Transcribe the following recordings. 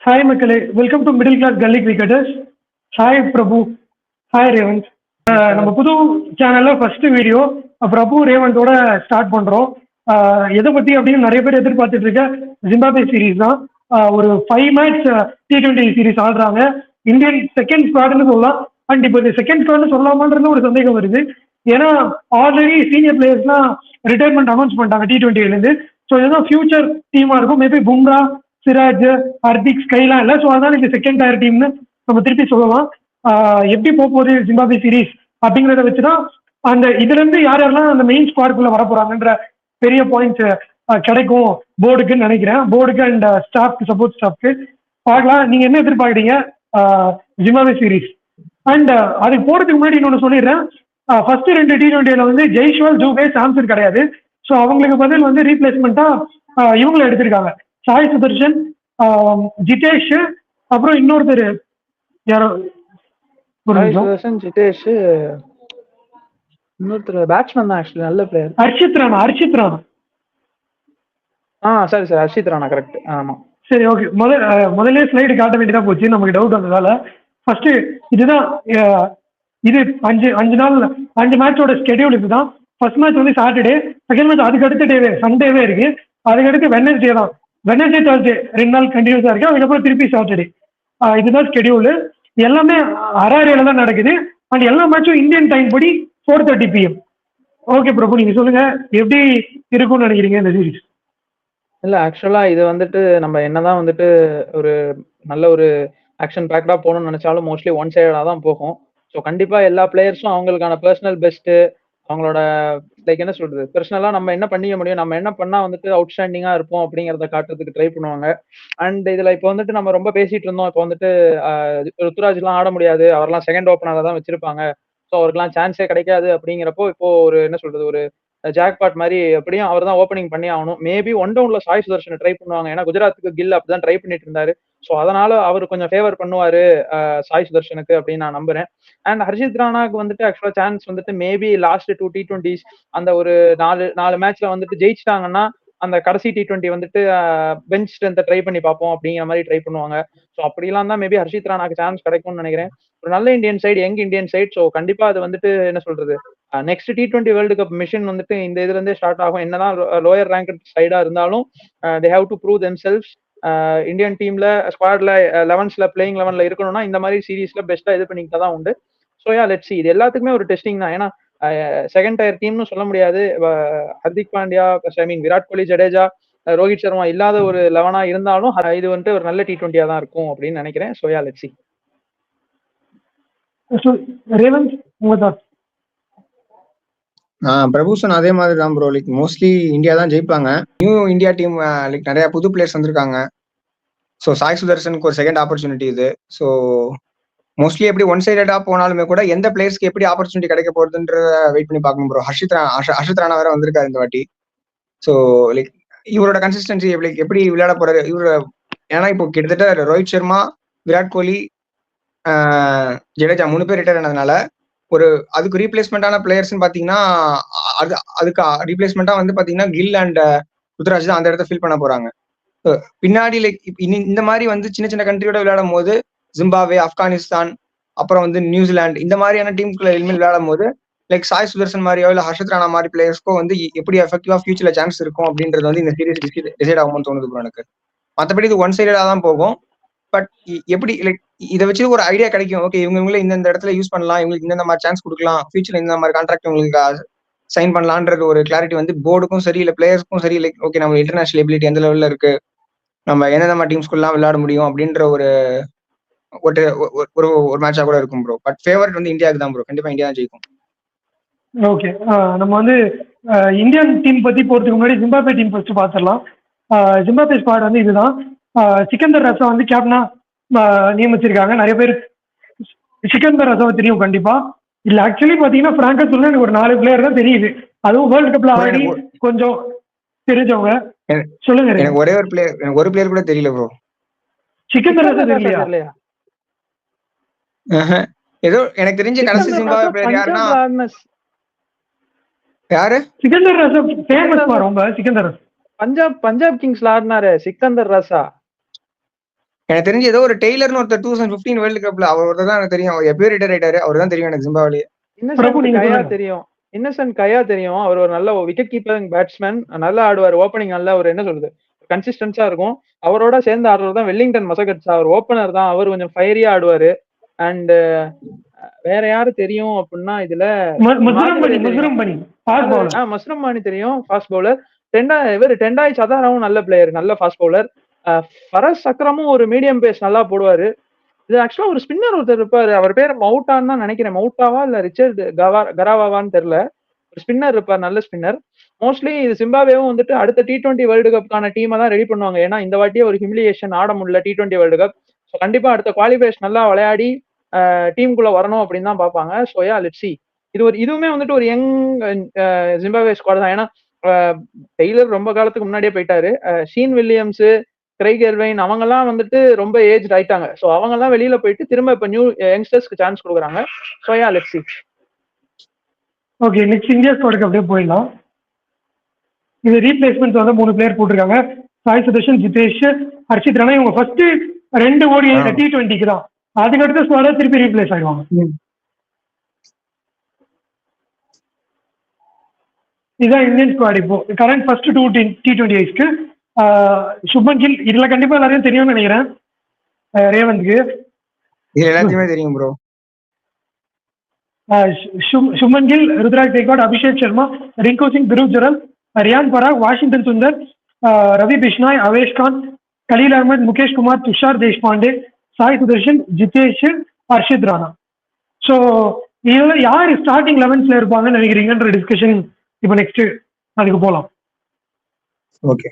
Hi மக்களே, welcome to middle class gully cricketers. Hi Prabhu, hi Revanth. நம்ம புது சேனல்ல ஃபர்ஸ்ட் வீடியோ பிரபு ரேவந்தோட ஸ்டார்ட் பண்றோம். எதை பத்தி அப்படின்னு நிறைய பேர் எதிர்பார்த்துட்டு இருக்க ஜிம்பாப்வே சீரீஸ் தான். ஒரு 5 மேட்ச் T20 சீரீஸ் ஆடுறாங்க. இந்தியன் செகண்ட் ஸ்குவாட்னு சொல்லலாம். அண்ட் இப்போ செகண்ட் ஸ்குவாட்னு சொல்லலாமான்றது ஒரு சந்தேகம் வருது. ஏன்னா ஆல்ரெடி சீனியர் பிளேயர்ஸ்லாம் ரிட்டையர்மெண்ட் அனௌன்ஸ் பண்ணிட்டாங்க T20லேருந்து. ஸோ இதுதான் ஃபியூச்சர் டீமா இருக்கும். மேபி பும்ரா, சிராஜ், ஹர்திக், ஸ்கைலாம் இல்லை. ஸோ அதனால இந்த செகண்ட் டயர் டீம்னு நம்ம திருப்பி சொல்லலாம். எப்படி போகுது ஜிம்பாப்வே சீரீஸ் அப்படிங்கிறத வச்சுதான் அந்த இதுல இருந்து யார் யாரெல்லாம் அந்த மெயின் ஸ்குவாடுக்குள்ள வர போறாங்கன்ற பெரிய பாயிண்ட்ஸ் கிடைக்கும் போர்டுக்குன்னு நினைக்கிறேன். போர்டுக்கு அண்ட் ஸ்டாஃப்க்கு, சப்போர்ட் ஸ்டாஃப்க்கு பார்க்கலாம். நீங்க என்ன எதிர்பார்க்குறீங்க ஜிம்பாப்வே சீரீஸ்? அண்ட் அதுக்கு போறதுக்கு முன்னாடி இன்னொன்று சொல்லிடுறேன். ஃபர்ஸ்ட் 2 T20ல வந்து ஜெய்ஷ்வால், ஜூபே, சாம்சன் கிடையாது. ஸோ அவங்களுக்கு பதில் வந்து ரீப்ளேஸ்மெண்ட்டா இவங்களை எடுத்திருக்காங்க. சாய் சுதர்ஷன், ஜிதேஷ், அப்புறம் இன்னொருத்தர் யாரோ ஜிதேஷ், இன்னொருத்தர் பேட்ஸ்மேன் தான் ஆக்சுவலி, நல்ல பிளேயர். ஹர்ஷித் ராணா. சரி சார், ஹர்ஷித் ராணா கரெக்ட். ஆமா சரி, ஓகே. முதல்ல ஸ்லைடு காட்ட வேண்டியதா போச்சு, நமக்கு டவுட் வந்ததால. ஃபர்ஸ்ட் இதுதான். இது 5 மேட்சோட ஸ்கெடியூல் இதுதான். ஃபர்ஸ்ட் மேட்ச் வந்து சாட்டர்டே, செகண்ட் மேட்ச் அதுக்கு அடுத்த டேவே சண்டேவே இருக்கு. அதுக்கடுத்து வெட்னஸ்டே தான். வெட்னஸ்டே, தேர்ஸ்டே 2 நாள் கண்டினியூஸா இருக்கு. அதுக்கப்புறம் திருப்பி சாட்டர்டே. இதுதான் ஸ்கெடியூல். எல்லாமே ஹராரேல தான் நடக்குது. அண்ட் எல்லா மேட்சும் இந்தியன் டைம் படி 4:30 PM. ஓகே பிரபு, நீங்க சொல்லுங்க எப்படி இருக்கும்னு நினைக்கிறீங்க இந்த சீரீஸ்? இல்ல ஆக்சுவலா இது வந்துட்டு நம்ம என்னதான் வந்துட்டு ஒரு நல்ல ஒரு ஆக்ஷன் பேக்டா போகணும்னு நினைச்சாலும் மோஸ்ட்லி ஒன் சைடா தான் போகும். ஸோ கண்டிப்பா எல்லா பிளேயர்ஸும் அவங்களுக்கான பர்சனல் பெஸ்ட், அவங்களோட லைக் என்ன சொல்றது, பர்சனலா நம்ம என்ன பண்ணிக்க முடியும், நம்ம என்ன பண்ணா வந்துட்டு அவுட்ஸ்டாண்டிங்கா இருப்போம் அப்படிங்கறத காட்டுறதுக்கு ட்ரை பண்ணுவாங்க. அண்ட் இதுல இப்போ வந்துட்டு நம்ம ரொம்ப பேசிட்டு இருந்தோம். இப்போ வந்துட்டு ருத்துராஜ் எல்லாம் ஆட முடியாது, அவரெல்லாம் செகண்ட் ஓப்பனரா தான் வச்சிருப்பாங்க, ஸோ அவருக்குலாம் சான்ஸே கிடைக்காது அப்படிங்கிறப்போ இப்போ ஒரு என்ன சொல்றது, ஒரு ஜாக்பாட் மாதிரி எப்படியும் அவர் தான் ஓப்பனிங் பண்ணி ஆகணும். மேபி ஒன் டவுன்ல சாய் சுதர்ஷனை ட்ரை பண்ணுவாங்க. ஏன்னா குஜராத்துக்கு கில் அப்படிதான் ட்ரை பண்ணிட்டு இருந்தாரு. ஸோ அதனால அவர் கொஞ்சம் ஃபேவர் பண்ணுவாரு சாய் சுதர்ஷனுக்கு அப்படின்னு நான் நம்புறேன். அண்ட் ஹர்ஷித் ராணாக்கு வந்துட்டு ஆக்சுவலா சான்ஸ் வந்துட்டு மேபி லாஸ்ட் 2 T20s அந்த ஒரு 4 மேட்ச்ல வந்துட்டு ஜெயிச்சிட்டாங்கன்னா அந்த கடைசி T20 வந்துட்டு பெஞ்ச் ஸ்ட்ரென்த்தை ட்ரை பண்ணி பார்ப்போம் அப்படிங்கிற மாதிரி ட்ரை பண்ணுவாங்க. ஸோ அப்படிலாம் தான் மேபி ஹர்ஷித் ராணாக்கு சான்ஸ் கிடைக்கும்னு நினைக்கிறேன். ஒரு நல்ல Indian side, young Indian side. So கண்டிப்பா அது வந்துட்டு என்ன சொல்றது, next T20 world cup mission வந்துட்டு இந்த இதுல இருந்தே ஸ்டார்ட் ஆகும். என்னதான் லோயர் ரேங்க் சைடா இருந்தாலும் they have to prove themselves. Indian டீம்ல ஸ்குவாட்ல 11ஸ்ல பிளேயிங் 11ல இருக்கணும்னா இந்த மாதிரி சீரீஸ்ல பெஸ்டா இது பண்ணிக்கிட்டா தான் உண்டு. So let's see. இது எல்லாத்துக்குமே ஒரு டெஸ்டிங் தான். ஏன்னா செகண்ட் டயர் டீம்னு சொல்ல முடியாது. ஹர்திக் பாண்டியா, ஐ மீன் விராட் கோலி, ஜடேஜா, ரோஹித் சர்மா இல்லாத ஒரு 11ஆ இருந்தாலும் இது வந்துட்டு ஒரு நல்ல T20 தான் இருக்கும் அப்படின்னு நினைக்கிறேன். So let's see. ரேவந்த், உங்க பிரபு சொன்ன அதே மாதிரி தான் ப்ரோ. லைக் மோஸ்ட்லி இந்தியா தான் ஜெயிப்பாங்க. நியூ இந்தியா டீம், லைக் நிறைய புது பிளேயர்ஸ் வந்திருக்காங்க. ஸோ சாய் சுதர்ஷனுக்கு ஒரு செகண்ட் ஆப்பர்ச்சுனிட்டி இது. ஸோ மோஸ்ட்லி எப்படி ஒன் சைடடா போனாலுமே கூட எந்த பிளேயர்ஸ்க்கு எப்படி ஆப்பர்ச்சுனிட்டி கிடைக்க போறதுன்ற வெயிட் பண்ணி பார்க்கணும் ப்ரோ. ஹர்ஷித் ராணா வேற வந்திருக்காரு இந்த வாட்டி. ஸோ லைக் இவரோட கன்சிஸ்டன்சி எப்படி விளையாட போறாரு இவரு. ஏன்னா இப்போ கிட்டத்தட்ட ரோஹித் சர்மா, விராட் கோலி, ஜடேஜா 3 பேர் ரிட்டையர் ஆனதுனால ஒரு அதுக்கு ரீப்ளேஸ்மெண்டான பிளேயர்ஸ்ன்னு பாத்தீங்கன்னா அதுக்கு ரீப்ளேஸ்மெண்டா வந்து பாத்தீங்கன்னா கில் அண்ட் ருத்ராஜ் தான் அந்த இடத்த ஃபில் பண்ண போறாங்க. பின்னாடி லைக் இந்த மாதிரி வந்து சின்ன சின்ன கண்ட்ரியோட விளையாடும் போது ஜிம்பாப்வே, ஆப்கானிஸ்தான், அப்புறம் வந்து நியூசிலாந்து இந்த மாதிரியான டீமுக்குள்ள இனிமேல் விளையாடும் போது லைக் சாய் சுதர்ஷன் மாதிரியோ இல்ல ஹர்ஷித் ராணா மாதிரி பிளேயர்ஸ்க்கோ வந்து எப்படி எஃபெக்டிவா ஃபியூச்சர்ல சான்ஸ் இருக்கும் அப்படின்றது வந்து இந்த சீரீஸ் டிசைட் ஆகும்னு தோணுது ப்ரோ எனக்கு. மற்றபடி இது ஒன் சைடா தான் போகும். பட் எப்படி லைக் இதை வச்சு ஒரு ஐடியா கிடைக்கும். ஓகே, இவங்கள இந்த இடத்துல யூஸ் பண்ணலாம், இவங்களுக்கு இந்த மாதிரி சான்ஸ் கொடுக்கலாம், ஃபியூச்சர்ல இந்த மாதிரி கான்ட்ராக்ட் உங்களுக்கு சைன் பண்ணலான்றது ஒரு கிளாரிட்டி வந்து போர்டுக்கும் சரி இல்லை பிளேயர்ஸ்க்கும் சரி. லைக் ஓகே, நம்ம இன்டர்நேஷனல் எபிலிட்டி எந்த லெவல்ல இருக்கு, நம்ம எந்தெந்த மாதிரி டீம்ஸ்குள்ளலாம் விளையாட முடியும் அப்படின்ற ஒரு ஒரு மேட்சா கூட இருக்கும் ப்ரோ. பட் ஃபேவரட் வந்து இந்தியாவுக்கு தான் ப்ரோ. கண்டிப்பா இந்தியா தான் ஜெயிக்கும். ஓகே, நம்ம வந்து இந்தியன் டீம் பத்தி போறதுக்கு முன்னாடி ஜிம்பாப்வே டீம் ஃபர்ஸ்ட் பாத்திரலாம். ஜிம்பாப்வே ஸ்குவாட் வந்து இதுதான். சிக்கந்தர் ரசா வந்து கேப்டனா நியமிச்சிருக்காங்க. நிறைய பேர் சிக்கந்தர் ரசாவை தெரியும் கண்டிப்பா. இல்ல ஆக்சுவலி பாத்தீங்கன்னா பிராங்கா சொல்ல எனக்கு ஒரு 4 பிளேயர் தான் தெரியுது. அதுவும் வேர்ல்டு கப்ல ஆடி கொஞ்சம் தெரிஞ்சவங்க. சொல்லுங்க. எனக்கு ஒரு பிளேயர் கூட தெரியல ப்ரோ. சிக்கந்தர் ரசா தெரியலையா? ஏதோ எனக்கு தெரிஞ்ச கடைசி ஜிம்பாப்வே பிளேயர் யாருன்னா யாரு? சிக்கந்தர் ரசா ஃபேமஸ் ரொம்ப. சிக்கந்தர் ரசா பஞ்சாப் கிங்ஸ்ல ஆடினாரு சிக்கந்தர் ரசா. எனக்கு தெரிஞ்சு ஏதோ ஒரு டெய்லர்னு ஒருத்தர் 2015 வேர்ல்டு கப்ல அவர் தான் எனக்கு தெரியும். அவர் எப்பயோ ரிட்டையர் ஆயிட்டாரு. அவர் தான் தெரியும் எனக்கு ஜிம்பாப்வே. இன்னசென்ட் கயா தெரியும். அவர் ஒரு நல்ல விக்கெட் கீப்பரிங் பேட்ஸ்மேன், நல்லா ஆடுவார். ஓப்பனிங் நல்லா ஒரு என்ன சொல்றது கன்சிஸ்டன்ஸா இருக்கும். அவரோட சேர்ந்து ஆடுறது தான் வெல்லிங்டன் மசகட்ஸ். அவர் ஓப்பனர் தான். அவர் கொஞ்சம் ஃபயரியா ஆடுவாரு. அண்ட் வேற யாரு தெரியும் அப்படின்னா இதுல மஸ்ரம்பானி தெரியும், ஃபாஸ்ட் பவுலர். டெண்டாய் சதாராவும் நல்ல பிளேயர், நல்ல ஃபாஸ்ட் பவுலர். ஃபரஸ் அக்ரமும் ஒரு மீடியம் பேஸ் நல்லா போடுவாரு. இது ஆக்சுவலா ஒரு ஸ்பின்னர் ஒருத்தர் இருப்பாரு, அவர் பேர் மவுட்டான்னு தான் நினைக்கிறேன். மவுட்டாவா இல்ல ரிச்சர்ட் கராவாவான்னு தெரியல. ஒரு ஸ்பின்னர் இருப்பார், நல்ல ஸ்பின்னர். மோஸ்ட்லி இது ஜிம்பாப்வேவும் வந்துட்டு அடுத்த T20 வேர்ல்டு கப்கான டீமை தான் ரெடி பண்ணுவாங்க. ஏன்னா இந்த வாட்டியே ஒரு ஹியூமிலியேஷன் ஆட முடியல T20 வேர்ல்டு கப். ஸோ கண்டிப்பா அடுத்த குவாலிஃபைஸ் நல்லா விளையாடி டீமுக்குள்ள வரணும் அப்படின்னு தான் பார்ப்பாங்க. So yeah let's C. இதுவுமே வந்துட்டு ஒரு யங் ஜிம்பாப்வே ஸ்குவாட் தான். ஏன்னா டெய்லர் ரொம்ப காலத்துக்கு முன்னாடியே போயிட்டாரு. ஷீன் வில்லியம்ஸ், கிரைக் எர்வைன் அவங்கெல்லாம் வந்துட்டு ரொம்ப ஏஜ் ஆயிட்டாங்க. ஸோ அவங்கெல்லாம் வெளியில போயிட்டு திரும்ப இப்போ நியூ யங்ஸ்டர்ஸ்க்கு சான்ஸ் கொடுக்குறாங்க. So yeah let's see. Okay, next India ஸ்குவாடுக்கு அப்படியே போயிடலாம். இது ரீப்ளேஸ்மெண்ட் வந்து 3 பிளேயர் போட்டிருக்காங்க. சாய் சுதர்ஷன், ஜிதேஷ், ஹர்ஷித் ராணா. இவங்க ஃபர்ஸ்ட் 2 ஓடி T20க்கு தான். அதுக்கடுத்த ஸ்குவாட திருப்பி ரீப்ளேஸ் ஆயிடுவாங்க. இதுதான் இந்தியன் ஸ்குவாட். இப்போ கரண்ட் ஃபர்ஸ்ட் 2 T20 ஐஸ்க்கு சுப்மன் கில். இதுல கண்டிப்பா எல்லாரையும் தெரியும்னு நினைக்கிறேன். ரேவந்த்க்கு எல்லாத்தையுமே தெரியும் bro. Shubman Gill, Ruturaj Gaikwad, Abhishek Sharma, Rinku Singh, Dhruv Jurel, Riyan Parag, Washington Sundar, Ravi Bishnoi, Avesh Khan, Khaleel Ahmed, Mukesh Kumar, Tushar Deshpande, Sai Sudharsan, Jitesh, Harshit Rana. So இதுல யார் ஸ்டார்டிங் 11ல இருப்பாங்கன்னு நினைக்கிறீங்கன்ற டிஸ்கஷன் இப்போ நெக்ஸ்ட் அதுக்கு போகலாம். ஓகே,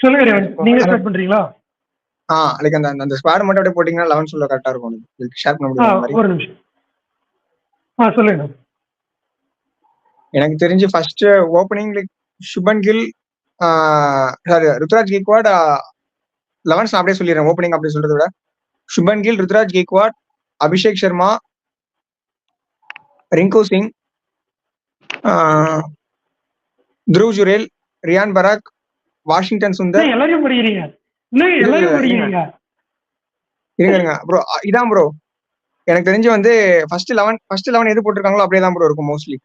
சொல்லுங்க ரேவன், நீங்க ஸ்டார்ட் பண்றீங்களா? லைக் அந்த ஸ்குவாட் மட்டும் அப்படியே போட்டீங்கன்னா 11 சொல்ல கரெக்டா இருக்கும். ஷேர் பண்ண முடியும். ஒரு நிமிஷம். சொல்லுங்க. எனக்கு தெரிஞ்சு first opening like Shubman Gill, sorry Ruturaj Gaikwad 11 அப்படியே சொல்லிடுறேன். ஓப்பனிங் அப்படி சொல்றதை விட சுப்மன் கில், ருத்ராஜ் கெய்க்வாட், அபிஷேக் சர்மா, ரிங்கு சிங், துருவ் ஜுரேல், ரியான் பராக், வாஷிங்டன் சுந்தர். எல்லாரும் படிக்கிறீங்க இருங்க ப்ரோ. இதான் ப்ரோ எனக்கு தெரிஞ்சு வந்து ஃபர்ஸ்ட் 11 எது போட்டிருக்காங்களோ அப்படியே தான் ப்ரோ இருக்கும் மோஸ்ட்லி.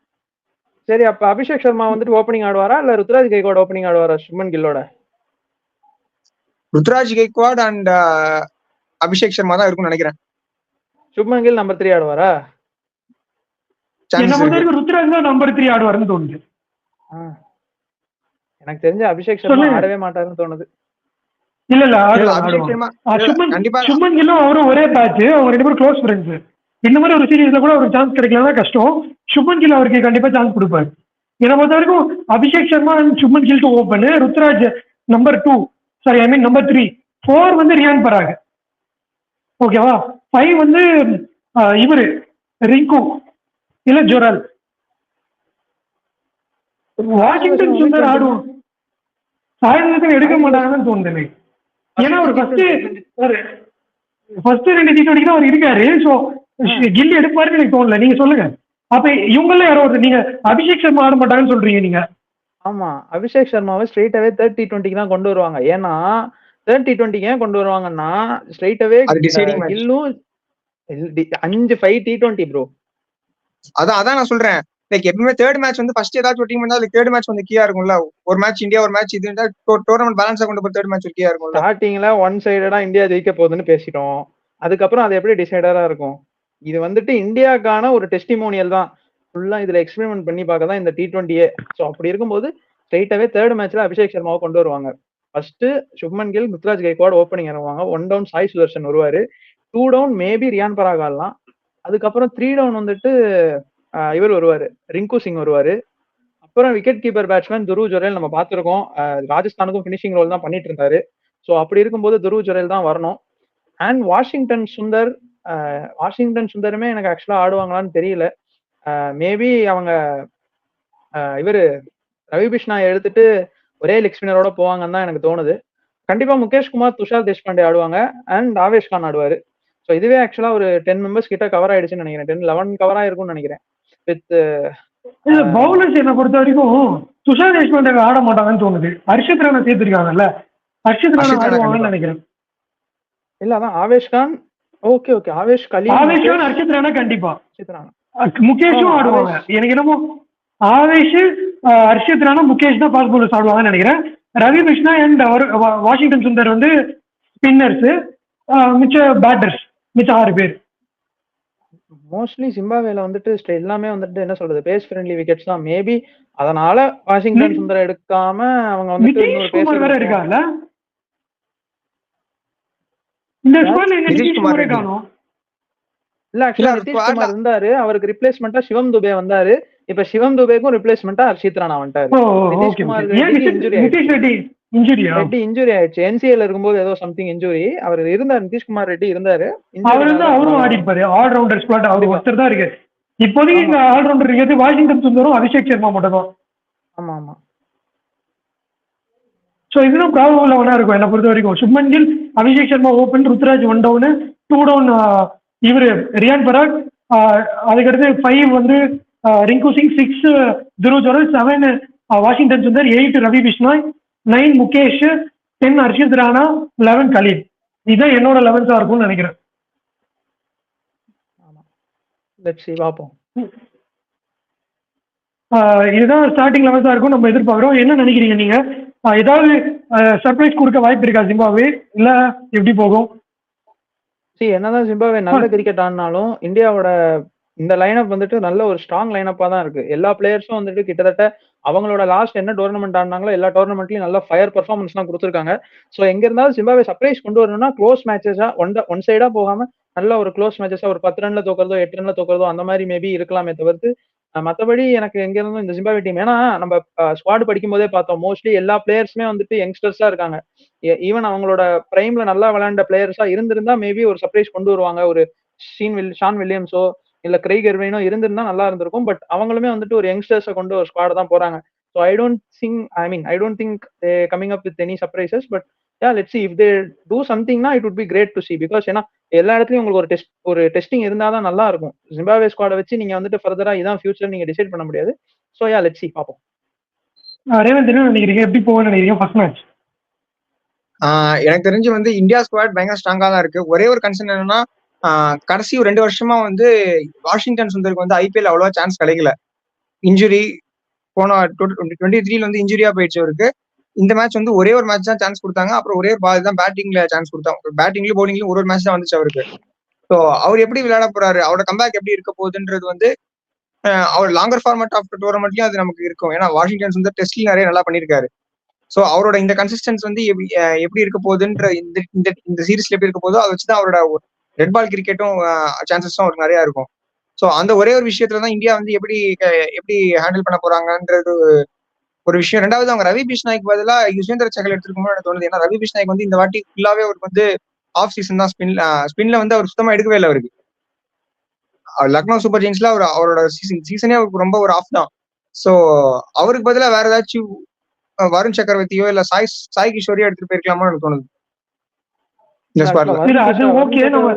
சரி, அப்ப அபிஷேக் சர்மா வந்துட்டு ஓப்பனிங் ஆடுவாரா இல்ல ருத்ராஜ் கெய்க்வாட் ஓப்பனிங் ஆடுவாரா சுப்மன் கில்லோட? ருத்ராஜ் கெய்க்வாட் அண்ட் அபிஷேக் சர்மா தான் இருக்கும்னு நினைக்கிறேன். சுப்மன் கில் நம்பர் 3 ஆடுவாரா? ருத்ராஜ் தான் நம்பர் 3 ஆடுவாருன்னு தோணுது. எனக்கு தெரிஞ்ச அபிஷேக் சர்மா ஆடவே மாட்டாருன்னு தோணுது. இல்ல சுப்மன் கில்லும் அவரும் ஒரே பேட்ச். அவங்க 2 பேரும் க்ளோஸ் ஃப்ரெண்ட்ஸ். இந்த மாதிரி ஒரு சீரீஸ்ல கூட ஒரு சான்ஸ் கிடைக்கலாம் கஷ்டம். சுப்மன் கில் அவருக்கு கண்டிப்பா சான்ஸ் கொடுப்பாரு. என்னை பொறுத்த வரைக்கும் Abhishek Sharma and Shubman Gill to open, Ruturaj number 2, sorry I mean number 3, 4 வந்து ரியான் பராக், ஓகேவா? 5 வந்து இவரு ரிங்கு இல்ல ஜுரல். வாஷிங்டன் சுந்தர் ஆடுவோம். சாயந்தரத்துக்கு எடுக்க மாட்டாங்கன்னு தோணுது. ஏன்னா அவர் ஃபர்ஸ்ட் 2 T20 தான் அவர் இருக்காரு. ஸோ கில் எடுப்பாருன்னு எனக்கு தோணல. நீங்க சொல்லுங்க. அப்ப இவங்கள யாரோ ஒரு நீங்க அபிஷேக் சர்மா ஆட மாட்டாங்கன்னு சொல்றீங்க நீங்க? ஆமா, அபிஷேக் சர்மாவை ஸ்ட்ரெயிட்டாவே 3rd T20 தான் கொண்டு வருவாங்க. ஏன்னா 3rd T20 ஏன் கொண்டு வருவாங்கன்னா ஸ்ட்ரெயிட்டாவே கில்லும் 5 T20 ப்ரோ. அதான் நான் சொல்றேன். லைக் எப்பவுமே 3rd மேட்ச் வந்து ஃபர்ஸ்ட் ஏதாச்சும் ஒரு டீம் இருந்தா அதுக்கு 3rd மேட்ச் வந்து கீயா இருக்கும்ல. ஒரு மேட்ச் இந்தியா, ஒரு மேட்ச் இது இருந்தா டோர்னமெண்ட் பேலன்ஸா கொண்டு போய் 3rd மேட்ச் கீயா இருக்கும்ல. ஸ்டார்டிங்ல ஒன் சைடடா இந்தியா ஜெயிக்க போகுதுன்னு பேசிட்டோம். அதுக்கப்புறம் அது எப்படி டிசைடரா இருக்கும்? இது வந்துட்டு இந்தியாக்கான ஒரு டெஸ்டிமோனியல் தான். ஃபுல்லா இதுல எக்ஸ்பெரிமெண்ட் பண்ணி பார்க்க தான் இந்த T20. ஸோ அப்படி இருக்கும்போது ஸ்ட்ரெயிட்டாவே 3rd மேட்ச்ல அபிஷேக் சர்மாவை கொண்டு வருவாங்க. ஃபர்ஸ்ட் சுப்மன் கில், ருத்ராஜ் கெய்க்வாட் ஓப்பனிங் இறங்குவாங்க. 1 டவுன் சாய் சுதர்ஷன் வருவாரு. 2 டவுன் மேபி ரியான் பராக் ஆடலாம். அதுக்கப்புறம் 3 டவுன் வந்துட்டு இவர் வருவாரு, ரிங்கு சிங் வருவாரு. அப்புறம் wicket keeper batsman Dhruv Jurel நம்ம பார்த்துருக்கோம். ராஜஸ்தானுக்கும் ஃபினிஷிங் ரோல் தான் பண்ணிட்டு இருந்தாரு. ஸோ அப்படி இருக்கும்போது துருவ் ஜுரேல் தான் வரணும். அண்ட் வாஷிங்டன் சுந்தருமே எனக்கு ஆக்சுவலா ஆடுவாங்களான்னு தெரியல. மேபி அவங்க இவரு ரவி பிஷ்னாய் எடுத்துட்டு ஒரே லெக் ஸ்பின்னரோட போவாங்கன்னு தான் எனக்கு தோணுது. கண்டிப்பா முகேஷ் குமார், துஷார் தேஷ்பாண்டே ஆடுவாங்க. அண்ட் ஆவேஷ் கான் ஆடுவாரு. ஸோ இதுவே ஆக்சுவலா ஒரு 10 மெம்பர்ஸ் கிட்ட கவர் ஆயிடுச்சுன்னு நினைக்கிறேன். 10-11 கவர் ஆயிருக்கும்னு நினைக்கிறேன். பவுலர்ஸ் என்ன பொறுத்த வரைக்கும் துஷார் தேஷ்பாண்டே ஆட மாட்டாங்கன்னு தோணுது. ஹர்ஷித் ராணா சேர்த்திருக்காங்கல்ல. ஹர்ஷித் ராணா ஹர்ஷித் ராணா ஆடுவாங்கன்னு கண்டிப்பா. நினைக்கிறேன். இல்ல அதான் ஆவேஷ் கான். ஓகே ஆவேஷ் கலீம் ஆவேஷ் கான், ஹர்ஷித் ராணா கண்டிப்பா. ஹர்ஷித் ராணா. முகேஷும் ஆமா, ஆடுவாங்க. ஆவேஷ். எனக்கு என்னமோ ஆவேஷ், ஹர்ஷித் ராணா, முகேஷ் தான் ஃபாஸ்ட் பவுலர்ஸ் ஆடுவாங்கன்னு நினைக்கிறேன். ரவி கிருஷ்ணா அண்ட் வாஷிங்டன் சுந்தர் வந்து ஸ்பின்னர்ஸ், மிச்ச பேட்டர்ஸ், மிச்ச 6 பேர். மோஸ்ட்லி ஜிம்பாப்வேல வந்துட்டு எல்லாமே வந்துட்டு என்ன சொல்றது, பேஸ் ஃப்ரெண்ட்லி விக்கெட்ஸ் தான். மேபி அதனால வாஷிங்டன் சுந்தர் எடுக்காம அவங்க வந்துட்டு இன்னொரு நிதிஷ் குமார் வேற பேசர் இருக்காங்கல்ல இந்த யார்? ஸ்குவாட்ல, எங்க நிதிஷ் நிதிஷ் குமார் குமாரே ரெட்டி. காணோம். இல்ல ஆக்சுவலா இல்ல, நிதிஷ் squad ல- குமார் இருந்தாரு, அவருக்கு ரிப்ளேஸ்மெண்டா சிவம் துபே வந்தாரு. இப்ப சிவம் துபேக்கும் ரிப்ளேஸ்மெண்டா ஹர்ஷித் ராணா வந்துட்டாரு. ஓ நிதிஷ் ஓகே குமார் ஓகே. ஏன் ரெட்டிக்கு இன்ஜுரி நிதிஷ் ஆயிடுச்சு. ரெட்டி இன்ஜுரியா? ரெட்டி இன்ஜுரி ஆயிடுச்சு. என்சிஏல இருக்கும்போது ஏதோ சம்திங் இன்ஜுரி. அவர் இருந்தார், நிதிஷ் குமார் ரெட்டி இருந்தாரு. அவர் வந்து அவரும் ஆடி இருப்பாரு. ஆல்ரவுண்டர் ஸ்குவாட் அவர் கண்டிப்பா. ஒருத்தர் தான் இருக்கு இப்போதைக்கு. ஆமா. இங்க ஆல்ரவுண்டர் இருக்கிறது வாஷிங்டன் சுந்தரும் அபிஷேக் சர்மா மட்டும் தான். ஆமா ஸோ இதுதான் ப்ராப்ளம் லெவனாக இருக்கும் என்னை பொறுத்த வரைக்கும். Shubman Gill, Abhishek Sharma open, Ruturaj 1 down, 2 down இவர் ரியான் பராக், அதுக்கடுத்து 5 வந்து ரிங்கு சிங், 6 துருவ் ஜுரல், 7 வாஷிங்டன் சுந்தர், 8 ரவி பிஷ்னாய், 9 முகேஷ், 10 ஹர்ஷித் ராணா, 11 கலீல். இதுதான் என்னோட 11 இருக்கும்னு நினைக்கிறேன். லெட்ஸ் see பாப்போம். இதுதான் ஸ்டார்டிங் 11 இருக்கும் நம்ம எதிர்பார்க்குறோம். என்ன நினைக்கிறீங்க நீங்க? ஏதாவது சர்ப்ரைஸ் கொடுக்க வாய்ப்பு இருக்கா ஜிம்பாப்வே, இல்ல எப்படி போகும்? என்னதான் ஜிம்பாப்வே நல்ல கிரிக்கெட் ஆடினாலும் இந்தியாவோட இந்த லைனப் வந்துட்டு நல்ல ஒரு ஸ்ட்ராங் லைனப்பா தான் இருக்கு. எல்லா பிளேயர்ஸும் வந்துட்டு கிட்டத்தட்ட அவங்களோட லாஸ்ட் என்ன டோர்னமெண்ட் ஆடினாங்களோ எல்லா டோர்னமெண்ட்லயும் நல்ல ஃபயர் பெர்ஃபார்மன்ஸ் தான் கொடுத்துருக்காங்க. ஸோ எங்க இருந்தாலும் ஜிம்பாப்வே சர்ப்ரைஸ் கொண்டு வரணும்னா க்ளோஸ் மேட்சஸா ஒன் சைடா போகாம நல்ல ஒரு க்ளோஸ் மேட்சஸா ஒரு 10 ரன்ல தோக்குறதோ 8 ரன்ல தோக்குறதோ அந்த மாதிரி மேபி இருக்கலாமே தவிர்த்து மற்றபடி எனக்கு எங்க இருந்தும் இந்த ஜிம்பாப்வே டீம், ஏன்னா நம்ம ஸ்குவாட் படிக்கும் போதே பார்த்தோம், மோஸ்ட்லி எல்லா பிளேயர்ஸுமே வந்துட்டு யங்ஸ்டர்ஸா இருக்காங்க. ஈவன் அவங்களோட பிரைம்ல நல்லா விளையாண்ட பிளேயர்ஸா இருந்திருந்தா மேபி ஒரு சர்ப்ரைஸ் கொண்டு வருவாங்க. ஒரு ஷான் வில்லியம்ஸோ இல்ல கிரெய்க் எர்வினோ இருந்திருந்தா நல்லா இருந்திருக்கும். பட் அவங்களுமே வந்துட்டு ஒரு யங்ஸ்டர்ஸை கொண்டு ஒரு ஸ்குவாட் தான் போறாங்க. So I don't think coming up with any surprises. But let's see if they do somethingனா it would be great to see, because ஏன்னா எல்லா இடத்துலயும் உங்களுக்கு ஒரு டெஸ்டிங் இருந்தாதான் நல்லா இருக்கும். ஜிம்பாப்வே ஸ்குவாட வச்சு நீங்க வந்துட்டு ஃபர்தரா இதான் ஃபியூச்சர் நீங்க டிசைட் பண்ண முடியாது. ஸோ லெட்ஸ் see பாப்போம். ரேவந்த் என்ன நினைக்கிறீங்க? எப்படி போகும்னு நினைக்கிறீங்க ஃபர்ஸ்ட் மேட்ச்? எனக்கு தெரிஞ்சு வந்து இந்தியா ஸ்குவாட் பயங்கர ஸ்ட்ராங்கா தான் இருக்கு. ஒரே ஒரு கன்சர்ன் என்னன்னா, கடைசி 2 வருஷமா வந்து வாஷிங்டன் சுந்தருக்கு வந்து ஐபிஎல் அவ்வளவா சான்ஸ் கிடைக்கல. இன்ஜுரி போன 2023 வந்து இன்ஜுரியா போயிடுச்சு அவருக்கு. இந்த மேட்ச் வந்து ஒரே ஒரு மேட்ச் தான் சான்ஸ் கொடுத்தாங்க. அப்புறம் ஒரே பால் தான் பேட்டிங்ல சான்ஸ் கொடுத்தாங்க. பேட்டிங்லயும் பவுலிங்லயும் ஒரு மேட்ச் தான் வந்துச்சு அவருக்கு. ஸோ அவர் எப்படி விளையாட போறாரு, அவரோட கம்பேக் எப்படி இருக்க போகுதுன்றது வந்து அவர் லாங்கர் ஃபார்மேட் ஆஃப் டோர்னமெண்ட்லயும் அது நமக்கு இருக்கும். ஏன்னா வாஷிங்டன் சுந்தர் டெஸ்ட்லயும் நிறைய நல்லா பண்ணியிருக்காரு. ஸோ அவரோட இந்த கன்சிஸ்டன்ஸ் வந்து எப்படி இருக்க போகுதுன்ற இந்த சீரீஸ்ல எப்படி இருக்க போதோ அதை வச்சுதான் அவரோட ரெட் பால் கிரிக்கெட்டும் சான்சஸும் அவருக்கு நிறைய இருக்கும். ஸோ அந்த ஒரே ஒரு விஷயத்துலதான் இந்தியா வந்து எப்படி ஹேண்டில் பண்ண போறாங்கன்றது ஒரு விஷயம். ரெண்டாவது, அவங்க ரவி பிஷ்னாய்க்கு பதிலா யுஸ்வேந்திர சகல் எடுத்துருக்கோம்னு எனக்கு தோணுது. ஏன்னா ரவி பிஷ்னாய்க்கு வந்து இந்த வாட்டி ஃபுல்லாவே அவருக்கு வந்து ஆஃப் சீசன் தான். ஸ்பின்ல வந்து அவர் சுத்தமா எடுக்கவே இல்லை. அவருக்கு லக்னோ சூப்பர் ஜெயின்ஸ்ல அவரோட சீசனே அவருக்கு ரொம்ப ஒரு ஆஃப் தான். ஸோ அவருக்கு பதிலா வேற ஏதாச்சும் வருண் சக்கரவர்த்தியோ இல்ல சாய் கிஷோரியோ எடுத்துட்டு போயிருக்கலாமோ எனக்கு தோணுது. அது ஓகே, நம்ம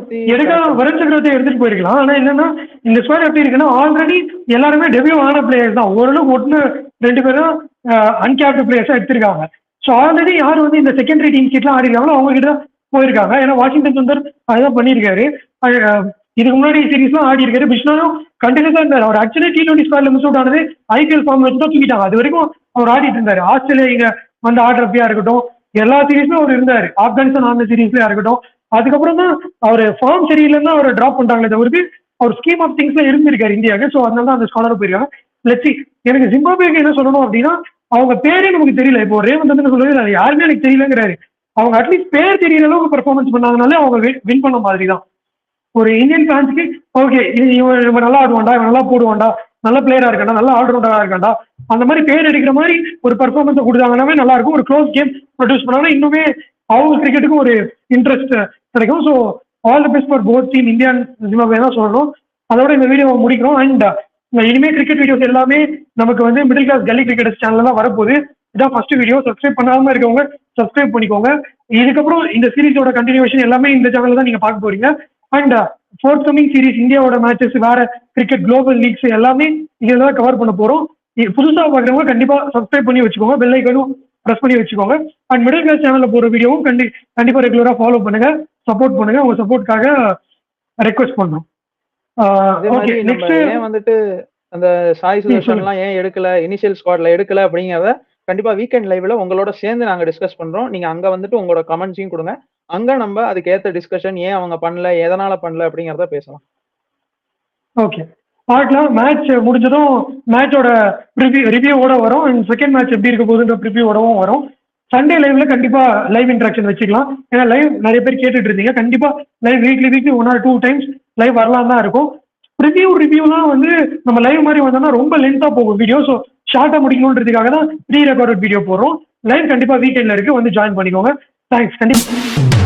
வருண் சக்கரவர்த்தி எடுத்துட்டு போயிருக்கலாம். ஆனா என்னன்னா இந்த ஸ்குவாட் எப்படி இருக்குன்னா ஆல்ரெடி எல்லாருமே டெபியூ ஆன பிளேயர்ஸ் தான். ஓரளவுக்கு 1-2 பேரும் அன்கேப்டு பிளேயர்ஸா எடுத்திருக்காங்க. ஸோ ஆல்ரெடி யார் வந்து இந்த செகண்டரி டீம் கிட்டலாம் ஆடி இருக்காங்களோ அவங்க கிட்ட தான் போயிருக்காங்க. ஏன்னா வாஷிங்டன் சுந்தர் அதுதான் பண்ணியிருக்காரு. இதுக்கு முன்னாடி சீரீஸ்லாம் ஆடி இருக்காரு. பிஷ்னாலும் கண்டினியூஸா இருந்தார். அவர் ஆக்சுவலி T20 ஸ்குவாட்ல மிஸ் அவுட் ஆனது ஐபிஎல் ஃபார்ம் வச்சு தான் தூக்கிட்டாங்க. அது வரைக்கும் அவர் ஆடிட்டு இருந்தாரு. ஆஸ்திரேலியா இங்க வந்து ஆடுறப்பையா இருக்கட்டும், எல்லா சீரீஸ்லயும் அவர் இருந்தாரு. ஆப்கானிஸ்தான் ஆன சீரீஸ்லயா இருக்கட்டும். அதுக்கப்புறம் தான் அவர் ஃபார்ம் சரியில்லைன்னா அவரை டிராப் பண்றாங்களே தவிர்த்து அவர் ஸ்கீம் ஆஃப் திங்ஸ்ல இருந்திருக்காரு இந்தியாவுக்கு. ஸோ அதனால தான் அந்த ஸ்காலர் போயிருக்காங்க. Let's see. எனக்கு ஜிம்பாப்வேக்கு என்ன சொல்லணும் அப்படின்னா, அவங்க பேரே நமக்கு தெரியல. இப்போ ரேவந்த் வந்து சொல்றது யாருமே எனக்கு தெரியலங்கிறாரு. அவங்க அட்லீஸ்ட் பேர் தெரியற அளவுக்கு பெர்ஃபார்மன்ஸ் பண்ணாங்கனாலே அவங்க வின் பண்ண மாதிரி தான். ஒரு இந்தியன் ஃபேன்ஸுக்கு ஓகே இவன் நல்லா ஆடுவான்டா, இவன் நல்லா போடுவான்டா, நல்ல பிளேயரா இருக்காண்டா, நல்ல ஆல்ரவுண்டரா இருக்காண்டா, அந்த மாதிரி பேர் எடுக்கிற மாதிரி ஒரு பெர்ஃபார்மன்ஸை கொடுத்தாங்கன்னாவே நல்லா இருக்கும். ஒரு க்ளோஸ் கேம் ப்ரொடியூஸ் பண்ணாங்கன்னா இன்னுமே அவங்க கிரிக்கெட்டுக்கும் ஒரு இன்ட்ரெஸ்ட் கிடைக்கும். So all the best for both team, India and Zimbabwe தான் சொல்லணும். அதோட இந்த வீடியோ முடிக்கிறோம். அண்ட் இனிமே கிரிக்கெட் வீடியோஸ் எல்லாமே நமக்கு வந்து மிடில் கிளாஸ் கல்லி கிரிக்கெட்டர்ஸ் சேனல்ல தான் வரப்போகுது. இதான் ஃபர்ஸ்ட் வீடியோ. சப்ஸ்கிரைப் பண்ணாம இருக்கவங்க சப்ஸ்கிரைப் பண்ணிக்கோங்க. இதுக்கப்புறம் இந்த சீரீஸோட கண்டினியூஷன் எல்லாமே இந்த சேனல்ல தான் நீங்க பார்க்க போறீங்க. அண்ட் ஃபோர்த் கமிங் சீரீஸ் இந்தியாவோட மேட்சஸ், வேற கிரிக்கெட் குளோபல் லீக்ஸ் எல்லாமே இதெல்லாம் கவர் பண்ண போறோம். புதுசாக பார்க்குறவங்க கண்டிப்பா சப்ஸ்கிரைப் பண்ணி வச்சுக்கோங்க. பெல் ஐக்கனும் ப்ரெஸ் பண்ணி வச்சுக்கோங்க. அண்ட் மிடில் கிளாஸ் சேனல்ல போற வீடியோவும் கண்டிப்பா ரெகுலரா ஃபாலோ பண்ணுங்க, சப்போர்ட் பண்ணுங்க. உங்க சப்போர்ட்காக ரெக்வெஸ்ட் பண்றோம். அதே ஓகே, மாதிரி நம்ம நெக்ஸ்ட் ஏன் வந்துட்டு அந்த சாய் சுதர்ஷன்லாம் ஏன் எடுக்கல, இனிஷியல் ஸ்குவாட்ல எடுக்கல அப்படிங்கிறத கண்டிப்பா வீக்கெண்ட் லைவ்ல உங்களோட சேர்ந்து நாங்க டிஸ்கஸ் பண்றோம். நீங்க அங்க வந்துட்டு உங்களோட கமெண்ட்ஸையும் கொடுங்க. அங்க நம்ம அதுக்கு ஏத்த டிஸ்கஷன், ஏன் அவங்க பண்ணல, எதனால பண்ணல அப்படிங்கறத பேசலாம். ஓகே, பார்க்கலாம். மேட்ச் முடிஞ்சதும் மேட்சோட ரிவ்யூவோட வரும். அண்ட் செகண்ட் மேட்ச் எப்படி இருக்க போகுதுன்ற ரிவ்யூவோடவும் வரும். சண்டே லைவ்ல கண்டிப்பா லைவ் இன்ட்ராக்ஷன் வச்சுக்கலாம். ஏன்னா லைவ் நிறைய பேர் கேட்டுட்டு இருந்தீங்க. கண்டிப்பா live weekly 1 or 2 times live வரலாம் தான் இருக்கும். ரிவ்யூலாம் வந்து நம்ம லைவ் மாதிரி வந்தோம்னா ரொம்ப லென்த்தா போகும் வீடியோ. ஸோ ஷார்ட்டா முடிக்கணுன்றதுக்காக தான் ப்ரீ ரெக்கார்டட் வீடியோ போடுறோம். லைவ் கண்டிப்பா வீக்கெண்ட்ல இருக்கு, வந்து ஜாயின் பண்ணிக்கோங்க. தேங்க்ஸ். கண்டிப்பா